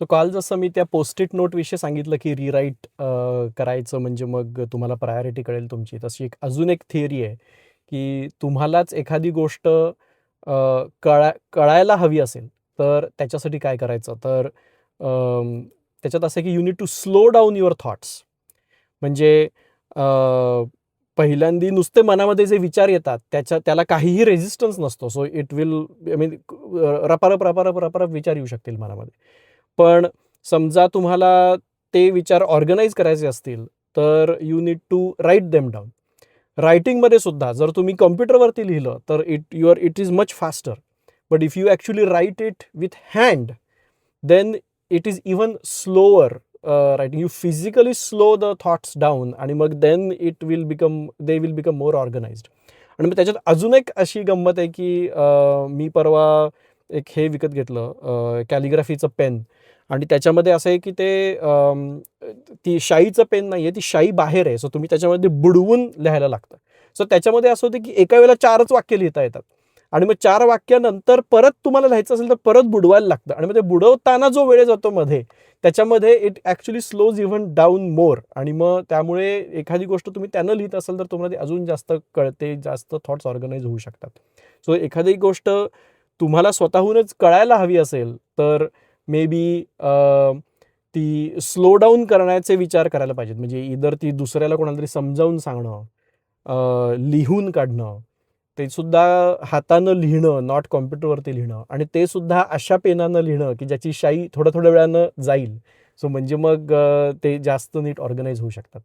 So काल जसं मी त्या पोस्ट-इट नोटविषयी सांगितलं, की रिराईट करायचं म्हणजे मग तुम्हाला प्रायोरिटी कळेल तुमची. तशी अजून एक थिअरी आहे, की तुम्हालाच एखादी गोष्ट कळायला हवी असेल, तर त्याच्यासाठी काय करायचं? तर त्याच्यात असं आहे, की you need to slow down your thoughts. म्हणजे अ, पहिल्यांदी नुसते मनामध्ये जे विचार येतात, त्याला काहीही रेझिस्टन्स नसतो. So it will I mean रपारप, रपारप, रपारप विचार येऊ शकतील मनामध्ये. पण समजा तुम्हाला ते विचार ऑर्गनाइज करायचे असतील, तर you need to write them down. रायटिंगमध्ये सुद्धा जर तुम्ही कॉम्प्युटरवरती लिहिलं, तर it is much faster. But if you actually write it with hand, then it is even slower writing. You physically slow the thoughts down आणि मग then they will become more organized. आणि मग त्याच्यात अजून एक अशी गंमत आहे, की मी परवा एक हे विकत घेतलं, कॅलिग्राफीचं पेन. आणि त्याच्यामध्ये असं आहे, की ती शाईचं पेन नाहीये, ती शाई बाहेर आहे. सो तुम्ही त्याच्यामध्ये बुडवून लिहायला लागतं. सो त्याच्यामध्ये असं होतं, की एका वेळेला 4च वाक्य लिहिता येतात. आणि मग 4 वाक्यानंतर परत तुम्हाला लिहायचं असेल, तर परत बुडवायला लागतं. आणि मग ते बुडवताना जो वेळ जातो मध्ये, त्याच्यामध्ये it actually slows even down more. आणि मग त्यामुळे एखादी गोष्ट तुम्ही त्यानं लिहित असाल, तर तुम्हाला ती अजून जास्त कळते, जास्त थॉट्स ऑर्गनाइज होऊ शकतात. सो एखादी गोष्ट तुम्हाला स्वतःहूनच कळायला हवी असेल, तर मे बी ती स्लो डाऊन करण्याचे विचार करायला पाहिजेत. म्हणजे इदर ती दुसऱ्याला कोणाला तरी समजावून सांगणं, लिहून काढणं, ते सुद्धा हातानं लिहिणं, नॉट कॉम्प्युटरवरती लिहिणं. आणि ते सुद्धा अशा पेनानं लिहिणं, की ज्याची शाई थोड्या थोड्या वेळानं जाईल. सो म्हणजे मग ते जास्त नीट ऑर्गनाइज होऊ शकतात.